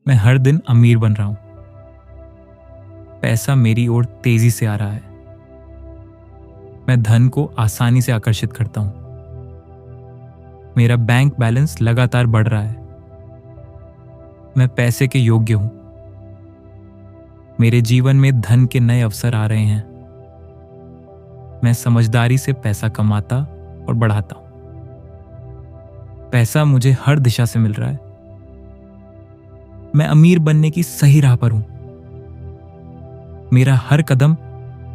मैं हर दिन अमीर बन रहा हूं। पैसा मेरी ओर तेजी से आ रहा है। मैं धन को आसानी से आकर्षित करता हूं। मेरा बैंक बैलेंस लगातार बढ़ रहा है। मैं पैसे के योग्य हूं। मेरे जीवन में धन के नए अवसर आ रहे हैं। मैं समझदारी से पैसा कमाता और बढ़ाता हूं। पैसा मुझे हर दिशा से मिल रहा है। मैं अमीर बनने की सही राह पर हूं। मेरा हर कदम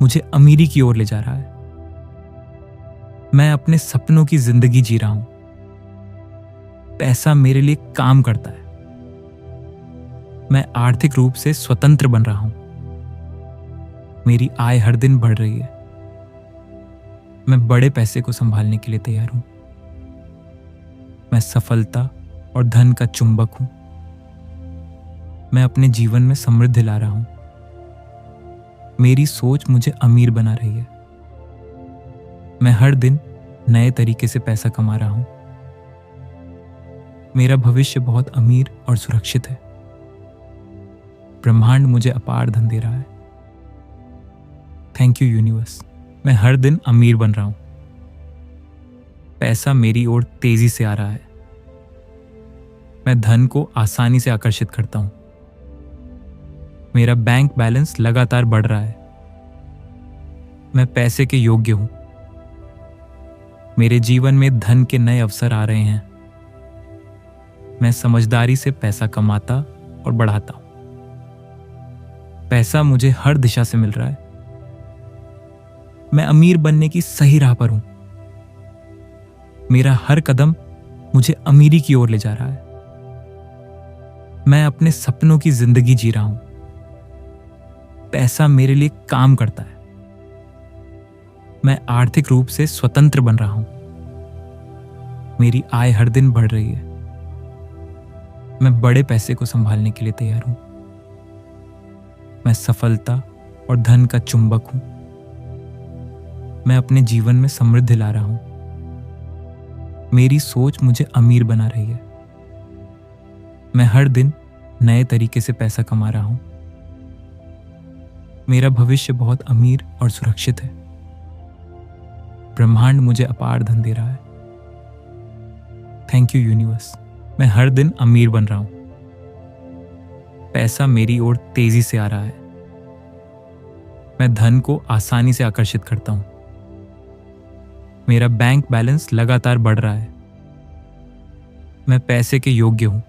मुझे अमीरी की ओर ले जा रहा है। मैं अपने सपनों की जिंदगी जी रहा हूं। पैसा मेरे लिए काम करता है। मैं आर्थिक रूप से स्वतंत्र बन रहा हूं। मेरी आय हर दिन बढ़ रही है। मैं बड़े पैसे को संभालने के लिए तैयार हूं। मैं सफलता और धन का चुंबक हूं। मैं अपने जीवन में समृद्धि ला रहा हूं। मेरी सोच मुझे अमीर बना रही है। मैं हर दिन नए तरीके से पैसा कमा रहा हूं। मेरा भविष्य बहुत अमीर और सुरक्षित है। ब्रह्मांड मुझे अपार धन दे रहा है। Thank you universe. मैं हर दिन अमीर बन रहा हूं। पैसा मेरी ओर तेजी से आ रहा है। मैं धन को आसानी से आकर्षित करता हूं। मेरा बैंक बैलेंस लगातार बढ़ रहा है। मैं पैसे के योग्य हूं। मेरे जीवन में धन के नए अवसर आ रहे हैं। मैं समझदारी से पैसा कमाता और बढ़ाता हूं। पैसा मुझे हर दिशा से मिल रहा है। मैं अमीर बनने की सही राह पर हूं। मेरा हर कदम मुझे अमीरी की ओर ले जा रहा है। मैं अपने सपनों की जिंदगी जी रहा हूं। पैसा मेरे लिए काम करता है। मैं आर्थिक रूप से स्वतंत्र बन रहा हूं। मेरी आय हर दिन बढ़ रही है। मैं बड़े पैसे को संभालने के लिए तैयार हूं। मैं सफलता और धन का चुंबक हूं। मैं अपने जीवन में समृद्धि ला रहा हूं। मेरी सोच मुझे अमीर बना रही है। मैं हर दिन नए तरीके से पैसा कमा रहा हूं। मेरा भविष्य बहुत अमीर और सुरक्षित है। ब्रह्मांड मुझे अपार धन दे रहा है। Thank you universe. मैं हर दिन अमीर बन रहा हूं। पैसा मेरी ओर तेजी से आ रहा है। मैं धन को आसानी से आकर्षित करता हूं। मेरा बैंक बैलेंस लगातार बढ़ रहा है। मैं पैसे के योग्य हूं।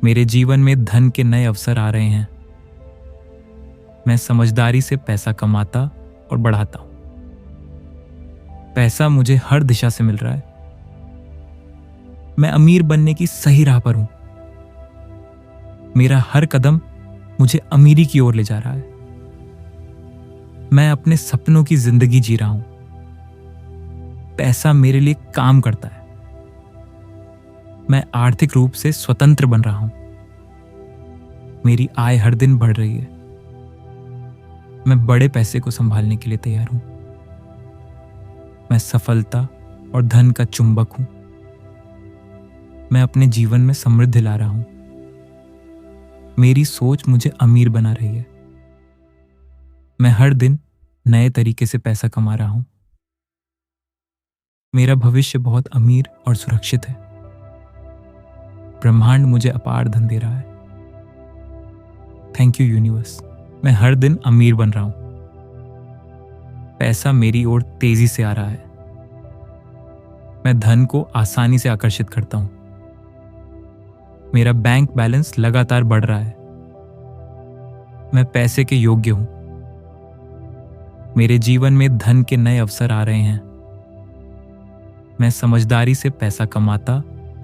मेरे जीवन में धन के नए अवसर आ रहे हैं। मैं समझदारी से पैसा कमाता और बढ़ाता हूं। पैसा मुझे हर दिशा से मिल रहा है। मैं अमीर बनने की सही राह पर हूं। मेरा हर कदम मुझे अमीरी की ओर ले जा रहा है। मैं अपने सपनों की जिंदगी जी रहा हूं। पैसा मेरे लिए काम करता है। मैं आर्थिक रूप से स्वतंत्र बन रहा हूं। मेरी आय हर दिन बढ़ रही है। मैं बड़े पैसे को संभालने के लिए तैयार हूं। मैं सफलता और धन का चुंबक हूं। मैं अपने जीवन में समृद्धि ला रहा हूं। मेरी सोच मुझे अमीर बना रही है। मैं हर दिन नए तरीके से पैसा कमा रहा हूं। मेरा भविष्य बहुत अमीर और सुरक्षित है। ब्रह्मांड मुझे अपार धन दे रहा है। Thank you universe. मैं हर दिन अमीर बन रहा हूं। पैसा मेरी ओर तेजी से आ रहा है। मैं धन को आसानी से आकर्षित करता हूं। मेरा बैंक बैलेंस लगातार बढ़ रहा है। मैं पैसे के योग्य हूं। मेरे जीवन में धन के नए अवसर आ रहे हैं। मैं समझदारी से पैसा कमाता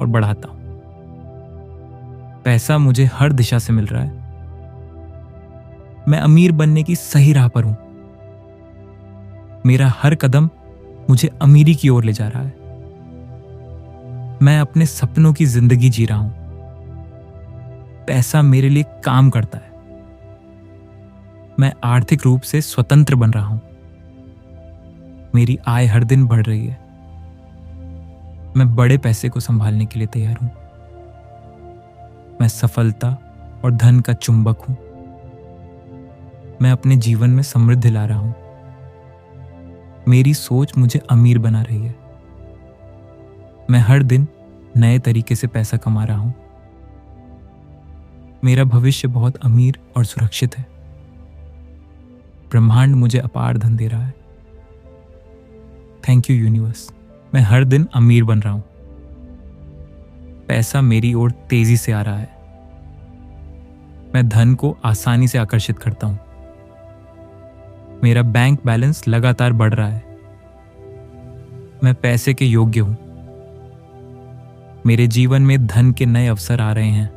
और बढ़ाता हूं। पैसा मुझे हर दिशा से मिल रहा है। मैं अमीर बनने की सही राह पर हूं। मेरा हर कदम मुझे अमीरी की ओर ले जा रहा है। मैं अपने सपनों की जिंदगी जी रहा हूं। पैसा मेरे लिए काम करता है। मैं आर्थिक रूप से स्वतंत्र बन रहा हूं। मेरी आय हर दिन बढ़ रही है। मैं बड़े पैसे को संभालने के लिए तैयार हूं। मैं सफलता और धन का चुंबक हूं। मैं अपने जीवन में समृद्धि ला रहा हूं। मेरी सोच मुझे अमीर बना रही है। मैं हर दिन नए तरीके से पैसा कमा रहा हूं। मेरा भविष्य बहुत अमीर और सुरक्षित है। ब्रह्मांड मुझे अपार धन दे रहा है। Thank you universe. मैं हर दिन अमीर बन रहा हूं। पैसा मेरी ओर तेजी से आ रहा है। मैं धन को आसानी से आकर्षित करता हूं। मेरा बैंक बैलेंस लगातार बढ़ रहा है। मैं पैसे के योग्य हूं। मेरे जीवन में धन के नए अवसर आ रहे हैं।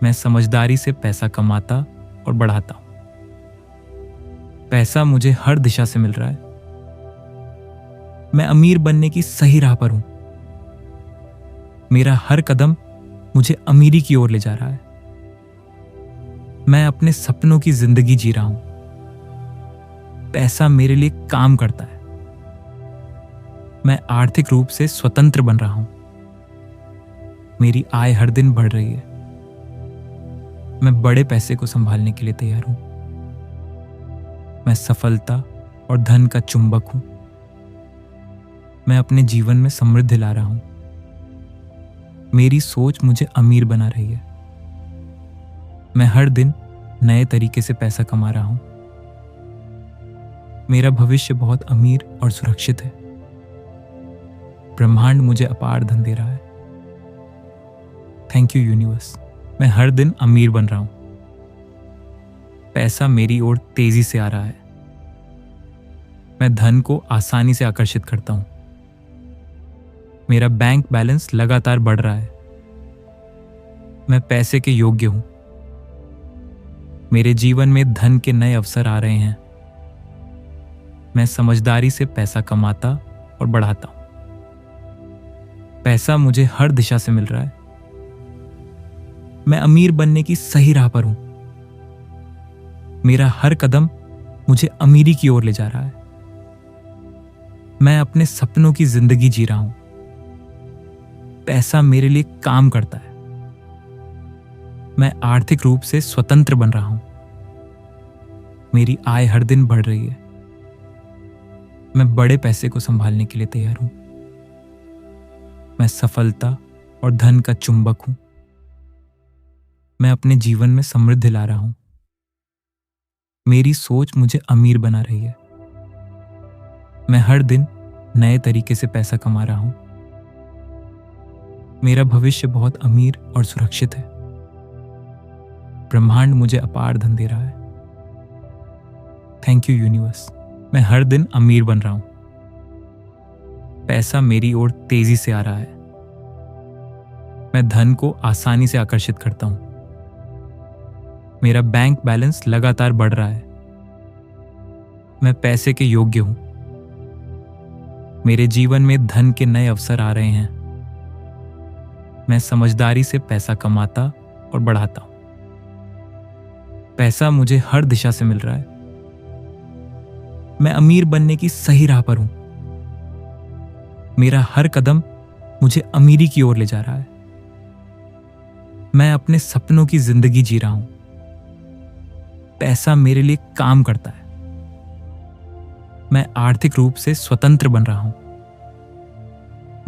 मैं समझदारी से पैसा कमाता और बढ़ाता हूं। पैसा मुझे हर दिशा से मिल रहा है। मैं अमीर बनने की सही राह पर हूं। मेरा हर कदम मुझे अमीरी की ओर ले जा रहा है। मैं अपने सपनों की जिंदगी जी रहा हूं। पैसा मेरे लिए काम करता है। मैं आर्थिक रूप से स्वतंत्र बन रहा हूं। मेरी आय हर दिन बढ़ रही है। मैं बड़े पैसे को संभालने के लिए तैयार हूं। मैं सफलता और धन का चुंबक हूं। मैं अपने जीवन में समृद्धि ला रहा हूं। मेरी सोच मुझे अमीर बना रही है। मैं हर दिन नए तरीके से पैसा कमा रहा हूं। मेरा भविष्य बहुत अमीर और सुरक्षित है। ब्रह्मांड मुझे अपार धन दे रहा है। Thank you universe. मैं हर दिन अमीर बन रहा हूं। पैसा मेरी ओर तेजी से आ रहा है। मैं धन को आसानी से आकर्षित करता हूं। मेरा बैंक बैलेंस लगातार बढ़ रहा है। मैं पैसे के योग्य हूं। मेरे जीवन में धन के नए अवसर आ रहे हैं। मैं समझदारी से पैसा कमाता और बढ़ाता हूं। पैसा मुझे हर दिशा से मिल रहा है। मैं अमीर बनने की सही राह पर हूं। मेरा हर कदम मुझे अमीरी की ओर ले जा रहा है। मैं अपने सपनों की जिंदगी जी रहा हूं। पैसा मेरे लिए काम करता है। मैं आर्थिक रूप से स्वतंत्र बन रहा हूं। मेरी आय हर दिन बढ़ रही है। मैं बड़े पैसे को संभालने के लिए तैयार हूं। मैं सफलता और धन का चुंबक हूं। मैं अपने जीवन में समृद्धि ला रहा हूं। मेरी सोच मुझे अमीर बना रही है। मैं हर दिन नए तरीके से पैसा कमा रहा हूं। मेरा भविष्य बहुत अमीर और सुरक्षित है। ब्रह्मांड मुझे अपार धन दे रहा है। Thank you universe. मैं हर दिन अमीर बन रहा हूं। पैसा मेरी ओर तेजी से आ रहा है। मैं धन को आसानी से आकर्षित करता हूं। मेरा बैंक बैलेंस लगातार बढ़ रहा है। मैं पैसे के योग्य हूं। मेरे जीवन में धन के नए अवसर आ रहे हैं। मैं समझदारी से पैसा कमाता और बढ़ाता हूं। पैसा मुझे हर दिशा से मिल रहा है। मैं अमीर बनने की सही राह पर हूं। मेरा हर कदम मुझे अमीरी की ओर ले जा रहा है। मैं अपने सपनों की जिंदगी जी रहा हूं। पैसा मेरे लिए काम करता है। मैं आर्थिक रूप से स्वतंत्र बन रहा हूं।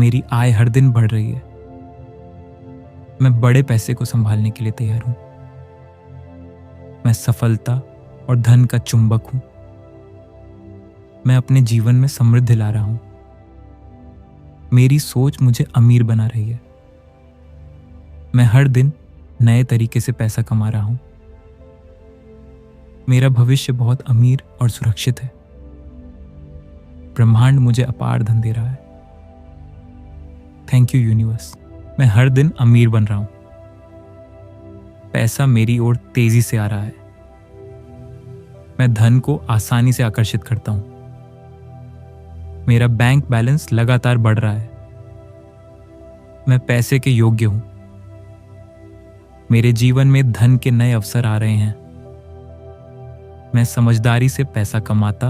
मेरी आय हर दिन बढ़ रही है। मैं बड़े पैसे को संभालने के लिए तैयार हूं। मैं सफलता और धन का चुंबक हूं। मैं अपने जीवन में समृद्धि ला रहा हूं। मेरी सोच मुझे अमीर बना रही है। मैं हर दिन नए तरीके से पैसा कमा रहा हूं। मेरा भविष्य बहुत अमीर और सुरक्षित है। ब्रह्मांड मुझे अपार धन दे रहा है। Thank you universe. मैं हर दिन अमीर बन रहा हूं। पैसा मेरी ओर तेजी से आ रहा है। मैं धन को आसानी से आकर्षित करता हूं। मेरा बैंक बैलेंस लगातार बढ़ रहा है। मैं पैसे के योग्य हूं। मेरे जीवन में धन के नए अवसर आ रहे हैं। मैं समझदारी से पैसा कमाता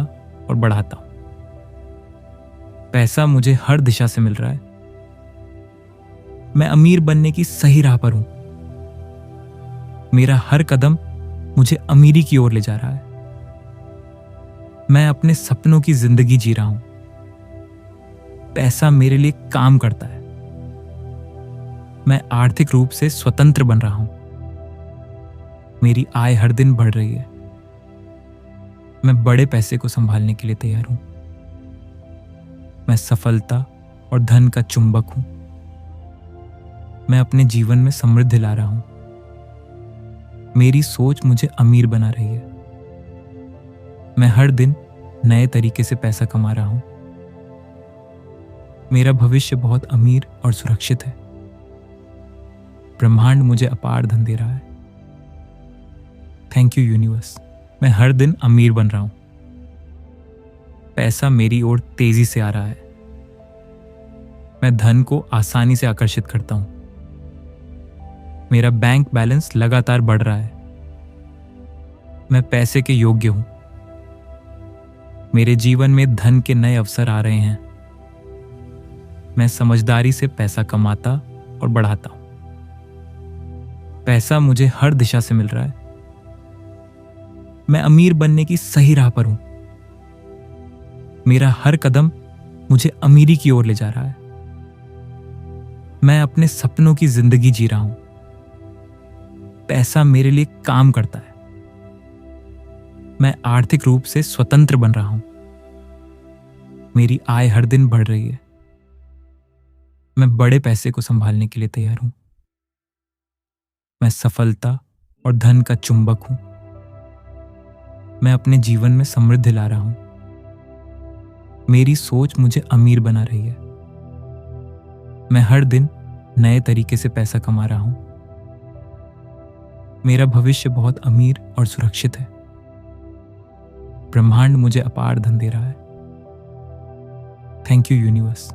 और बढ़ाता हूं। पैसा मुझे हर दिशा से मिल रहा है। मैं अमीर बनने की सही राह पर हूं। मेरा हर कदम मुझे अमीरी की ओर ले जा रहा है। मैं अपने सपनों की जिंदगी जी रहा हूं। पैसा मेरे लिए काम करता है। मैं आर्थिक रूप से स्वतंत्र बन रहा हूं। मेरी आय हर दिन बढ़ रही है। मैं बड़े पैसे को संभालने के लिए तैयार हूं। मैं सफलता और धन का चुंबक हूं। मैं अपने जीवन में समृद्धि ला रहा हूं। मेरी सोच मुझे अमीर बना रही है। मैं हर दिन नए तरीके से पैसा कमा रहा हूं। मेरा भविष्य बहुत अमीर और सुरक्षित है। ब्रह्मांड मुझे अपार धन दे रहा है। Thank you universe. मैं हर दिन अमीर बन रहा हूं। पैसा मेरी ओर तेजी से आ रहा है। मैं धन को आसानी से आकर्षित करता हूं। मेरा बैंक बैलेंस लगातार बढ़ रहा है। मैं पैसे के योग्य हूं। मेरे जीवन में धन के नए अवसर आ रहे हैं। मैं समझदारी से पैसा कमाता और बढ़ाता हूं। पैसा मुझे हर दिशा से मिल रहा है। मैं अमीर बनने की सही राह पर हूं। मेरा हर कदम मुझे अमीरी की ओर ले जा रहा है। मैं अपने सपनों की जिंदगी जी रहा हूं। पैसा मेरे लिए काम करता है। मैं आर्थिक रूप से स्वतंत्र बन रहा हूं। मेरी आय हर दिन बढ़ रही है। मैं बड़े पैसे को संभालने के लिए तैयार हूं। मैं सफलता और धन का चुंबक हूं। मैं अपने जीवन में समृद्धि ला रहा हूं। मेरी सोच मुझे अमीर बना रही है। मैं हर दिन नए तरीके से पैसा कमा रहा हूं। मेरा भविष्य बहुत अमीर और सुरक्षित है। ब्रह्मांड मुझे अपार धन दे रहा है। Thank you universe.